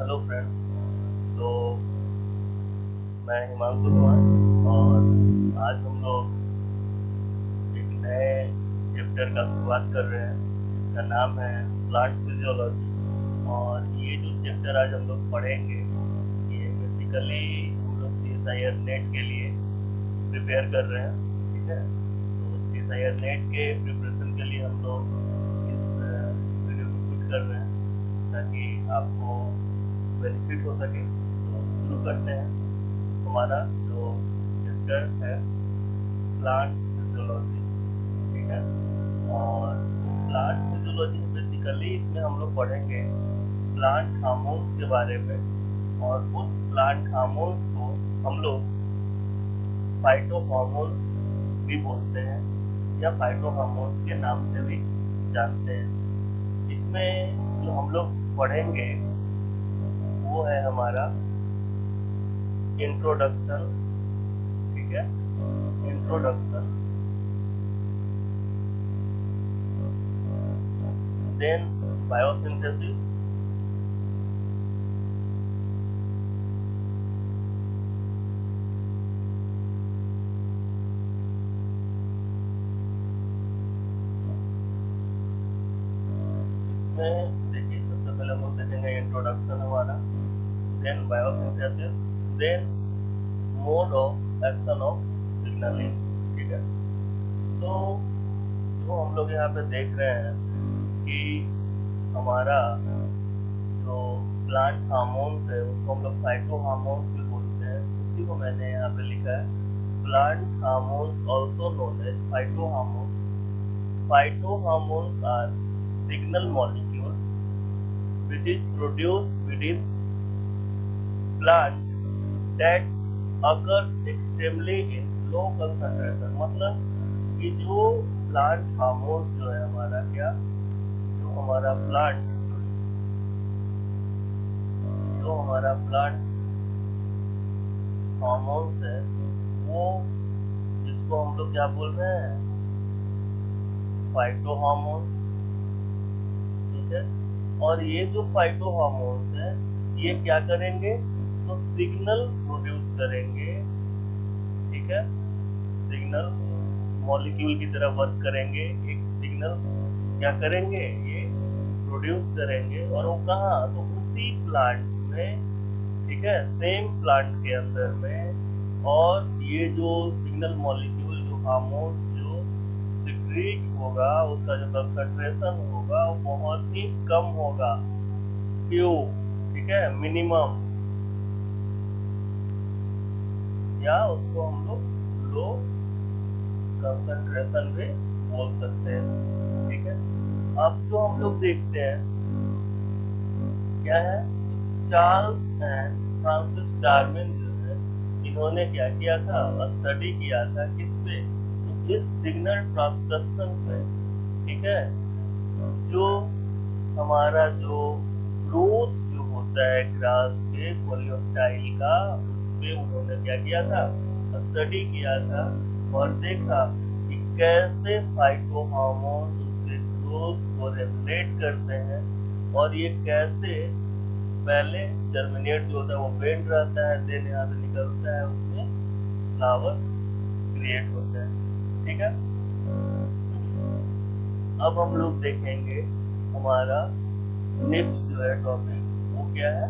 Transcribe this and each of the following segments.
Hello friends. तो मैं हिमांशु कुमार और आज हम लोग एक नए चैप्टर का शुरुआत कर रहे हैं जिसका नाम है प्लांट फिजियोलॉजी। और ये जो चैप्टर आज हम लोग पढ़ेंगे ये बेसिकली हम लोग CSIR नेट के लिए प्रिपेयर कर रहे हैं। ठीक है, तो CSIR नेट के प्रिपरेशन के लिए हम लोग इस वीडियो को शूट कर रहे हैं ताकि आपको बेनिफिट हो सके। तो शुरू करते हैं हमारा जो चैप्टर है प्लांट फिजियोलॉजी। ठीक है, और प्लांट फिजियोलॉजी बेसिकली इसमें हम लोग पढ़ेंगे प्लांट हार्मोन्स के बारे में, और उस प्लांट हार्मोन्स को हम लोग फाइटो हार्मोन्स भी बोलते हैं या फाइटो हार्मोन्स के नाम से भी जानते हैं। इसमें जो हम लोग पढ़ेंगे वो है हमारा इंट्रोडक्शन। ठीक है, इंट्रोडक्शन, देन बायोसिंथेसिस, इसमें देखिए सबसे पहले हम लोग देखेंगे इंट्रोडक्शन हमारा, then biosynthesis, then mode of action of signalling. ठीक है, तो जो हम लोग यहाँ पे देख रहे हैं कि हमारा जो प्लांट हार्मोन्स है उसको हम लोग फाइटो हार्मोन्स भी बोलते हैं। उसी को मैंने यहाँ पे लिखा है plant hormones also known as phyto hormones. Phyto hormones are signal molecule which is produced within plant that occurs extremely in low concentration। मतलब कि जो प्लांट हार्मोन्स जो है हमारा क्या, जो हमारा प्लांट हार्मोन्स है वो, जिसको हम लोग क्या बोल रहे हैं, फाइटो हार्मोन्स। ठीक है, और ये जो फाइटो हार्मोन्स है ये क्या करेंगे, तो सिग्नल प्रोड्यूस करेंगे। ठीक है, सिग्नल मॉलिक्यूल की तरह वर्क करेंगे, एक सिग्नल क्या करेंगे, ये प्रोड्यूस करेंगे। और वो कहाँ, तो उसी प्लांट में। ठीक है, सेम प्लांट के अंदर में। और ये जो सिग्नल मॉलिक्यूल, जो हार्मोन्स जो सिक्रीट होगा, उसका जो कंसंट्रेशन होगा वो बहुत ही कम होगा, फ्यू। ठीक है, मिनिमम, या उसको हम लोग लो कंसंट्रेशन भी बोल सकते हैं। ठीक है, अब जो हम लोग देखते हैं क्या है, चार्ल्स एंड फ्रांसिस डार्विन जो है इन्होंने क्या किया था, स्टडी किया था किस पे, तो इस सिग्नल ट्रांसडक्शन पे। ठीक है, जो हमारा जो ग्रोथ जो होता है ग्रास के कोलियोटाइल का, उस पे उन्होंने क्या किया था, स्टडी किया था और देखा कि कैसे फाइटो हार्मोन उसके ग्रोथ को रेगुलेट करते हैं, और ये कैसे पहले जर्मिनेट जो होता है वो बेंड रहता है, देन यहाँ से निकलता है, उसमें फ्लावर क्रिएट होता है। ठीक है, अब हम लोग देखेंगे हमारा नेक्स्ट जो है टॉपिक वो क्या है।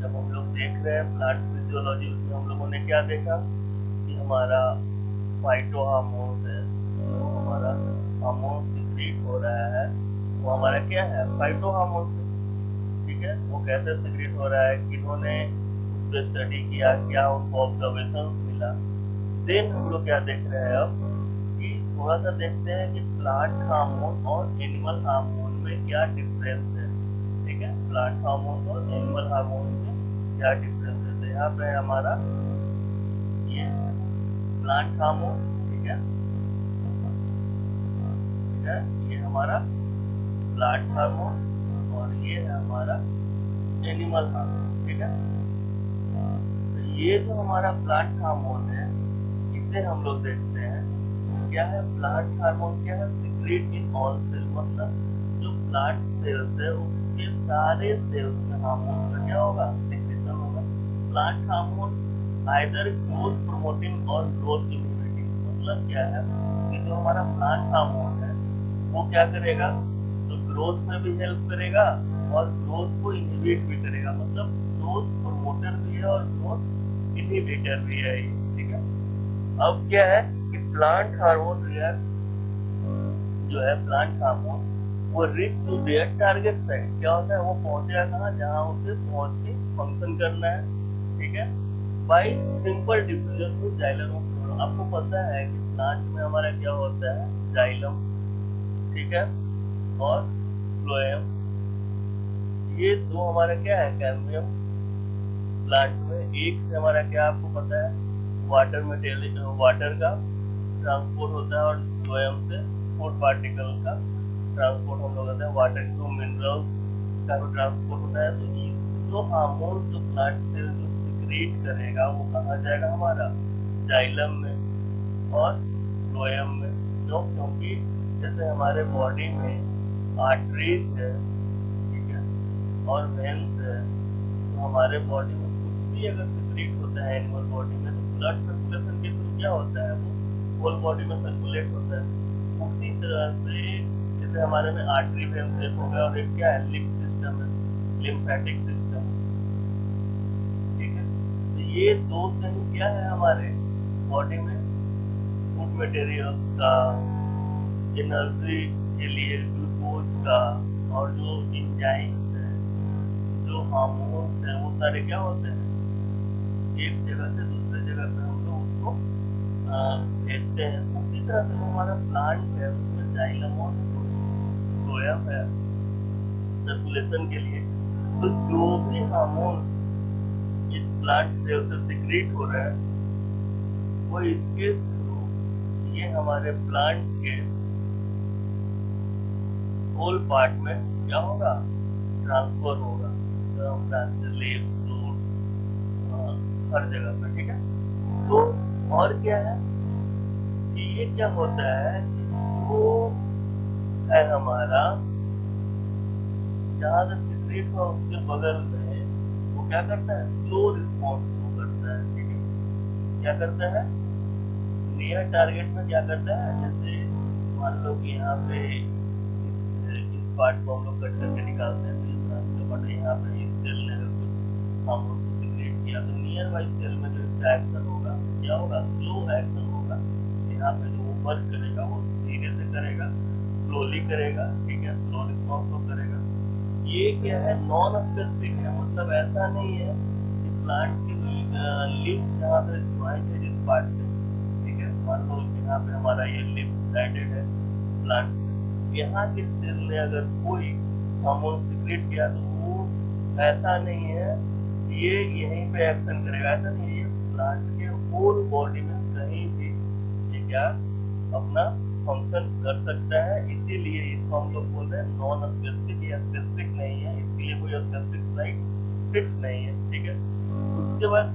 जब हम लोग देख रहे हैं प्लांट फिजियोलॉजी, उसमें हम लोगों ने क्या देखा कि हमारा फाइटो हार्मोन्स है, जो हमारा हार्मोन सिक्रीट हो रहा है वो हमारा क्या है, फाइटो हार्मोन्स है। ठीक है, वो कैसे सिक्रीट हो रहा है, किन्होंने उस पर स्टडी किया, क्या उनको ऑब्जर्वेशंस मिला। देन हम लोग क्या देख रहे हैं अब कि थोड़ा सा देखते हैं कि प्लांट हार्मोन और एनिमल हार्मोन में क्या डिफरेंस है। ठीक है, प्लांट हार्मोन और एनिमल हार्मोन में क्या डिफरेंस है। तो यहाँ पे हमारा ये प्लांट हार्मोन। ठीक है, ठीक है, ये हमारा प्लांट हार्मोन और ये है हमारा एनिमल हार्मोन। ठीक है, तो ये जो हमारा प्लांट हार्मोन है इसे हम लोग देखते हैं क्या है। प्लांट हार्मोन क्या है, सिक्रीट इन ऑल सेल, मतलब जो प्लांट सेल्स है उस के सारे सेल्स में हार्मोन का क्या होगा, सिक्रेशन होगा। Plant hormone either growth promoting और ग्रोथ इनहिबिटिंग। मतलब क्या है कि जो हमारा प्लांट हार्मोन है वो क्या करेगा, तो ग्रोथ में भी हेल्प करेगा और ग्रोथ को इनहिबिट भी करेगा। मतलब ग्रोथ प्रोमोटर भी है और ग्रोथ इनहिबिटर भी है ये, ठीक है। अब क्या है कि प्लांट हार्मोन रिएक्ट जो है प्लांट हार्मोन वो reach to their target site. क्या होता है, वो पहुंचेगा कहाँ, जहाँ उसे पहुंच के फंक्शन करना है, ठीक है, bye simple diffusion through xylem of phloem. आपको पता है कि प्लांट में हमारा क्या होता है, जाइलम, ठीक है, और फ्लोएम, ये दो हमारा क्या है, कैम्बियम। प्लांट में एक से हमारा क्या आपको पता है, वाटर मटेरियल, वाटर का ट्रांसपोर्ट होता है, और फ्लोएम से फूड पार्टिकल का ट्रांसपोर्ट हम लोग करते हैं, वाटर थ्रू मिनरल्स का भी ट्रांसपोर्ट होता है। तो इस जो हार्मोन जो प्लांट से जो सिक्रेट करेगा वो कहाँ जाएगा, हमारा जाइलम में और फ्लोएम में। क्यों, क्योंकि जैसे हमारे बॉडी में आर्टरीज है, ठीक है, और वेन्स है, तो हमारे बॉडी में कुछ भी अगर सिक्रेट होता है एनिमल बॉडी में, तो ब्लड सर्कुलेशन के थ्रू क्या होता है, वो होल बॉडी में सर्कुलेट होता है। उसी तरह से जैसे हमारे में आर्टरी वेन सेप हो गया, और एक क्या है, लिम्फ सिस्टम है, लिम्फेटिक सिस्टम, ठीक है। तो ये दो से ही क्या है हमारे बॉडी में फूड मटेरियल्स का, एनर्जी के लिए ग्लूकोज का, और जो एंजाइम्स है, जो हार्मोन्स हैं, वो सारे क्या होते हैं, एक जगह से दूसरे जगह पे हम लोग उसको भेजते हैं। उसी तरह से जो हमारा प्लांट है उसमें जाइलम और फ्लोएम है सर्कुलेशन के लिए। तो जो भी हार्मोन इस प्लांट सेल से सिक्रेट हो रहा है वो इसके थ्रू ये हमारे प्लांट के होल पार्ट में क्या होगा, ट्रांसफर होगा, लीव्स, रूट्स, हर जगह पे, ठीक है। तो और क्या है कि ये क्या होता है कि वो है हमारा जहाँ से सिक्रेट हुआ उसके बगल में वो क्या करता है, स्लो रिस्पॉन्स शो करता है, ठीक है। क्या करता है, नियर टारगेट में क्या करता है, जैसे मान लो कि यहाँ पे इस पार्ट को हम लोग कट करके निकालते हैं, तो इस तरह से, बट यहाँ पे इस सेल ने अगर कुछ हार्मोन को सिक्रेट किया तो नियर बाई सेल में जो इसका एक्शन होगा क्या होगा, स्लो एक्शन होगा। यहाँ पे जो वो वर्क करेगा वो धीरे से करेगा, स्लोली करेगा, ठीक है, स्लो रिस्पॉन्स शो करेगा। ये क्या है, नॉन स्पेसिफिक है, मतलब ऐसा नहीं है कि प्लांट के लीफ यहाँ से ज्वाइंट है जिस पार्ट से, ठीक है, मान लो यहाँ पे हमारा ये लीफ एडेड है प्लांट से, यहाँ के सेल ने अगर कोई हार्मोन सिक्रेट किया तो वो ऐसा नहीं है ये यहीं पे एक्शन करेगा, ऐसा नहीं है, ये प्लांट के होल बॉडी में कहीं भी ये क्या अपना फंक्शन कर सकता है। इसीलिए इसको हम लोग बोल रहे हैं नॉन स्पेसिफिक, या स्पेसिफिक नहीं है, इसके लिए कोई स्पेसिफिक साइट फिक्स नहीं है, ठीक है। उसके बाद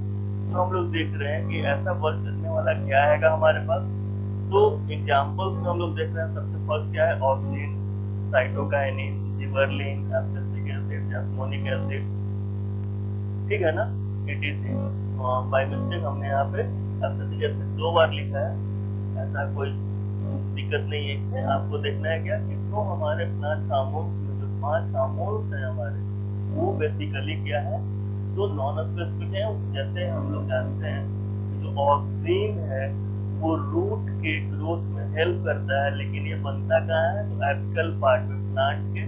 जो हम लोग देख रहे हैं कि ऐसा वर्क करने वाला क्या है हमारे पास, तो एग्जांपल्स में हम लोग देख रहे हैं। सबसे फर्स्ट क्या है, auxin, cytokinin, gibberellin, abscisic acid, jasmonic acid, ठीक है ना, ETC। बाय मिस्टेक हमने यहाँ पे एब्सिसिक एसिड 2 बार लिखा है, ऐसा कोई दिक्कत नहीं है इससे। आपको देखना है क्या कि जो हमारे प्लांट हार्मोन्स में जो 5 हार्मोन्स हैं हमारे, वो बेसिकली क्या है, तो नॉन स्पेसिफिक है। जैसे हम लोग जानते हैं कि जो ऑक्सीन है वो रूट के ग्रोथ में हेल्प करता है, लेकिन ये बनता कहाँ है, तो एपिकल पार्ट में, प्लांट के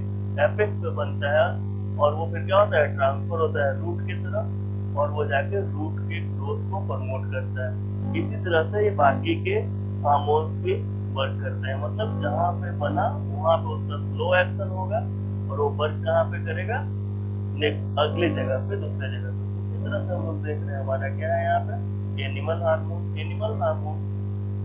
एपेक्स में बनता है, और वो फिर क्या होता है, ट्रांसफर होता है रूट की तरफ, और वो जाके रूट के ग्रोथ को प्रमोट करता है। इसी तरह से ये बाकी के हार्मोन्स भी वर्क करते हैं, मतलब जहाँ पे बना वहाँ पे उसका स्लो एक्शन होगा, और वो वर्क कहाँ पे करेगा, नेक्स्ट अगले जगह पे, दूसरे जगह पे। उसी तरह से हम लोग देख रहे हैं हमारा क्या है यहाँ पे, एनिमल हार्मोन। एनिमल हार्मोन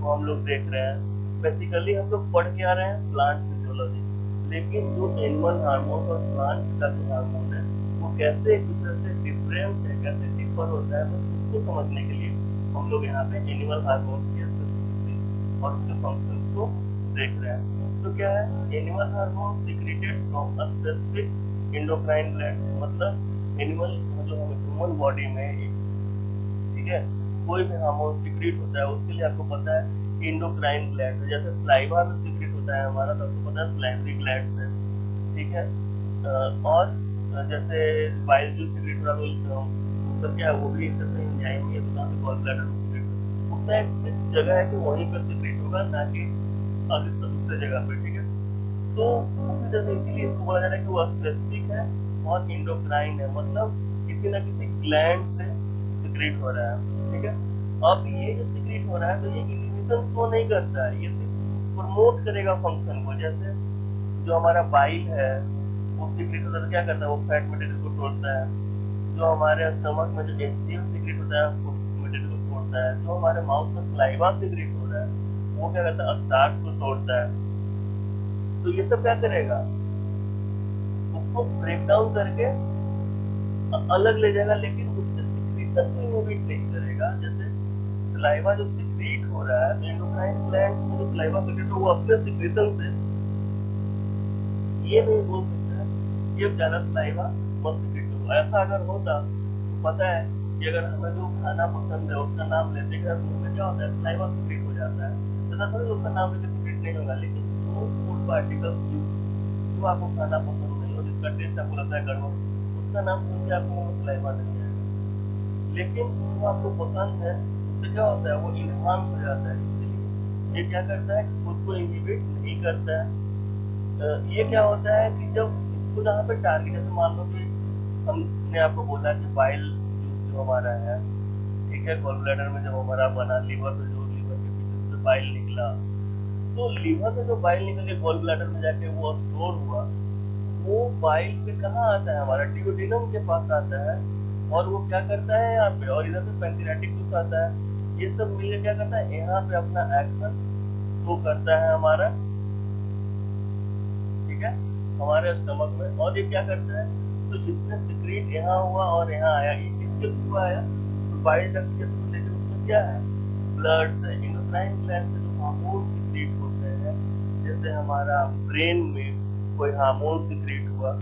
को हम लोग देख रहे हैं, बेसिकली हम लोग पढ़ के आ रहे हैं प्लांट फिजियोलॉजी, लेकिन जो एनिमल हार्मोन और प्लांट का जो हार्मोन है वो कैसे एक दूसरे से डिफरेंट है, कैसे डिफर होता है, बस उसको समझने के लिए हम लोग यहाँ पे एनिमल हार्मोन्स की स्पेसिफिसिटी और उसके फंक्शंस को देख रहे हैं। तो क्या है, animal hormone secreted from a specific endocrine gland मतलब एनिमल जो ह्यूमन बॉडी में, ठीक है, कोई भी हार्मोन सीक्रेट होता है उसके लिए आपको पता है एंडोक्राइन ग्लैंड, जैसे सलाइवा में सीक्रेट होता है हमारा, तो आपको पता है सलाइवरी ग्लैंड है, ठीक है। और जैसे बाइल जूस सीक्रेट हो रहा है मतलब क्या है, वो भी एक तरह से एंजाइम ही है, तो कहाँ पे गॉल ब्लैडर में सीक्रेट होगा, उसका एक फिक्स जगह है कि वहीं पर सीक्रेट होगा, ना कि अधिकतर दूसरे जगह पे, ठीक है। तो उसी तरह से इसीलिए इसको बोला जा रहा है कि वो स्पेसिफिक है और इंडोक्राइन है, मतलब किसी ना किसी ग्लैंड से सीक्रेट हो रहा है, ठीक है। अब ये जो सीक्रेट हो रहा है तो ये इनहिबिशन शो नहीं करता है, ये सिर्फ प्रमोट करेगा फंक्शन को। जैसे जो हमारा बाइल है वो सीक्रेट होता है तो क्या करता है, वो फैट मटेरियल को तोड़ता है। जो हमारे स्टमक में जो HCl सीक्रेट होता है वो मटेरियल को तोड़ता है। जो हमारे माउथ में सलाइवा सीक्रेट हो रहा है वो क्या करता है, स्टार्च को तोड़ता है। तो ये सब क्या करेगा, उसको ब्रेक डाउन करके अलग ले जाएगा, लेकिन उसके सिक्रीशन को इनहिबिट नहीं करेगा। जैसे सलाइवा जो सिक्रीट हो रहा है तो एंडोक्राइन ग्लैंड में जो सलाइवा सिक्रीट हो वो अपने सिक्रीशन से ये नहीं बोल सकता है कि अब ज्यादा सलाइवा मत सिक्रीट करो। ऐसा अगर होता तो पता है कि अगर हमें जो खाना पसंद है उसका नाम लेते हैं मुंह में क्या होता है, सलाइवा सिक्रीट हो जाता है, तो थोड़ी उसका नाम लेके सिक्रीट नहीं होगा। लेकिन जो फूड पार्टिकल जो आपको खाना पसंद नहीं और जिसका टेस्ट आपको लगता है गड़बड़, उसका नाम सुन के आपको मुंह में सलाइवा नहीं आएगा। लेकिन जो आपको पसंद है उससे क्या होता है, वो इन्हांस हो जाता है। इसीलिए ये क्या करता है, खुद को इनहिबिट नहीं करता है। ये क्या होता है कि जब इसको जहाँ पे टारगेट, जैसे मान लो कि हमने आपको बोला कि बाइल जूस जो हमारा है, ठीक है, गॉल ब्लैडर में जब हमारा बना, लीवर से जो लीवर के पीछे से बाइल निकला, तो लीवर से जो बाइल निकल के गॉल ब्लैडर में जाके वो स्टोर हुआ, वो बाइल फिर कहाँ आता है, हमारा ड्यूडेनम के पास आता है। और वो क्या करता है यहाँ पे, और इधर पे पैंक्रियाटिक जूस आता है, ये सब मिलकर क्या करता है, यहाँ पे अपना एक्शन शो करता है हमारा, ठीक है, हमारे स्टमक में। और ये क्या करता है, तो इसमें सिक्रीट यहाँ हुआ और यहाँ आया, ये किसके थ्रू आया, तो बाइल डक्ट के थ्रू। लेकिन उसमें क्या है, ब्लड से, एंडोक्राइन ग्लैंड से जो हार्मोन सिक्रीट होते हैं, जैसे हमारा ब्रेन में कोई हार्मोन सिक्रीट हुआ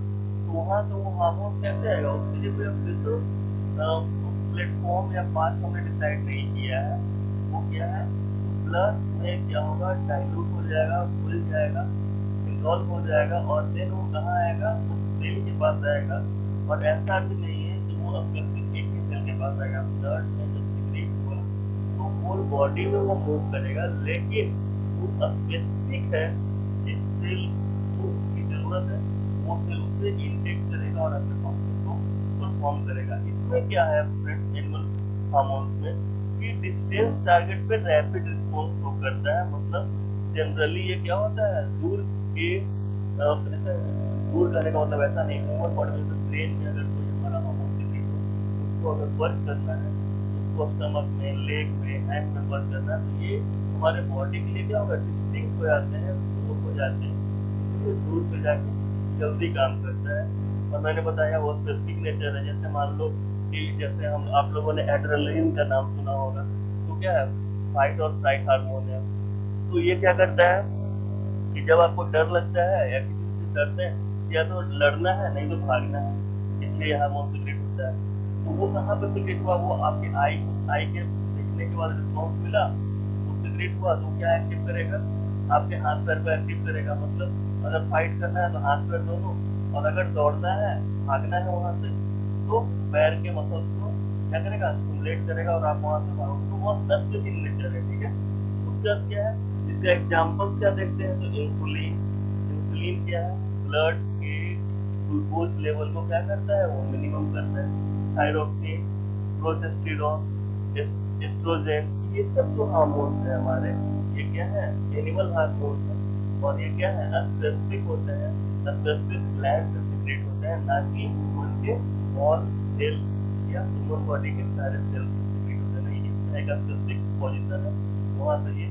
तो वहाँ तो वो हार्मोन कैसे आएगा, उसके लिए कोई स्पेशल प्लेटफॉर्म या पाथ हमने डिसाइड नहीं किया है। वो क्या है, ब्लड में क्या होगा, डाइल्यूट हो जाएगा, घुल जाएगा, डिसॉल्व हो जाएगा, और देन वो कहाँ आएगा, उस सेल के पास आएगा। और ऐसा भी नहीं है कि वो स्पेसिफिक एक ही सेल के पास आएगा, ब्लड में जब सिक्रीट हुआ तो होल बॉडी में वो मूव करेगा, लेकिन वो स्पेसिफिक है जिस सेल को उसकी जरूरत है वो सेल उसे इंटेक करेगा और अपने फंक्शन को परफॉर्म करेगा। इसमें क्या है फ्रेंड्स, एनिमल हार्मोन्स में कि डिस्टेंस टारगेट पे रैपिड रिस्पॉन्स शो करता है। मतलब जनरली ये क्या होता है, दूर के जैसे दूर करने का मतलब ऐसा नहीं, ह्यूमन बॉडी में ब्रेन में अगर कोई हमारा हार्मोन सिक्रीट हो उसको अगर वर्क करना है, उसको स्टमक में, लेग में, हैंड में वर्क करना है, तो ये हमारे बॉडी के लिए क्या होगा, डिस्टिंक्ट हो जाते हैं, दूर हो जाते हैं, इसलिए दूर पे जाके जल्दी काम करता है। और मैंने बताया वो स्पेसिफिक नेचर है। जैसे मान लो कि जैसे हम आप लोगों ने एड्रेनलिन का नाम सुना होगा, तो क्या है, फाइट और फ्लाइट हार्मोन है। तो ये क्या करता है कि जब आपको डर लगता है या किसी से डरते हैं, या तो लड़ना है नहीं तो भागना है, इसलिए ये हार्मोन सिक्रेट होता है। तो वो कहाँ पे सिक्रेट हुआ, वो आपके आई आई के देखने के बाद रिस्पॉन्स मिला, वो सिक्रेट हुआ, तो क्या एक्टिव करेगा, आपके हाथ पैर को एक्टिव करेगा। मतलब अगर फाइट करना है तो हाथ पैर दोनों, और अगर दौड़ना है, भागना है वहां से, तो पैर के मसल्स को क्या करेगा, स्टिमुलेट करेगा और आप वहां से भागोगे। तो बहुत स्पेसिफिक इन नेचर है, ठीक है। उसके बाद क्या है, इसका एग्जांपल्स क्या देखते हैं, तो इंसुलिन। इंसुलिन क्या है, ब्लड के ग्लूकोज लेवल को क्या करता है, वो मिनिमम करता है। थायरोक्सिन, प्रोजेस्टेरोन, एस्ट्रोजन, ये सब जो हार्मोन्स है हमारे, ये क्या है, एनिमल हार्मोन्स है। और ये क्या है, स्पेसिफिक होते हैं, स्पेसिफिक ग्लैंड से सिक्रेट होते हैं, ना कि ह्यूमन के ऑल सेल या ह्यूमन बॉडी के सारे सेल्स से सिक्रेट होते हैं। नहीं, इसका एक स्पेसिफिक पोजीशन है, वहां से ये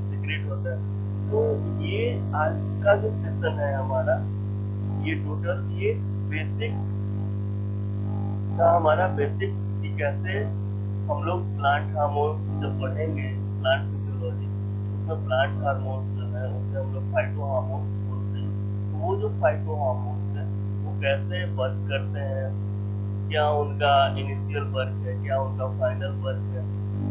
सिक्रेट होता है। तो ये आज का जो सेशन है हमारा, ये टोटल ये बेसिक था हमारा, बेसिक्स कि कैसे हम लोग प्लांट हार्मोन जब पढ़ेंगे, प्लांट फिजियोलॉजी, उसमें प्लांट हार्मोन जो है उसे हम लोग फाइटो हार्मोन्स बोलते हैं। तो वो जो फाइटो हार्मोन्स है वो कैसे वर्क करते हैं, क्या उनका इनिशियल वर्क है, क्या उनका फाइनल वर्क है,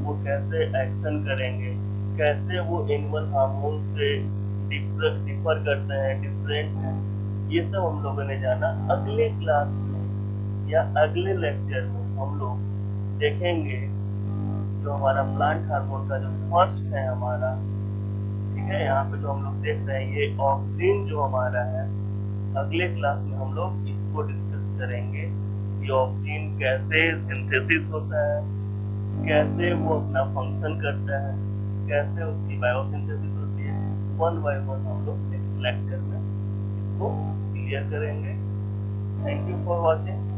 वो कैसे एक्शन करेंगे, कैसे वो एनिमल हार्मोन से डिफर करते हैं, डिफरेंट है, ये सब हम लोगों ने जाना। अगले क्लास में या अगले लेक्चर में हम लोग देखेंगे जो हमारा प्लांट हार्मोन का जो फर्स्ट है हमारा, ठीक है, यहाँ पे जो हम लोग देख रहे हैं ये ऑक्सीन जो हमारा है, अगले क्लास में हम लोग इसको डिस्कस करेंगे कि ऑक्सीन कैसे सिंथेसिस होता है, कैसे वो अपना फंक्शन करता है, कैसे उसकी बायोसिंथेसिस होती है। वन बाय वन हम लोग नेक्स्ट लेक्चर में इसको क्लियर करेंगे। Thank you for watching.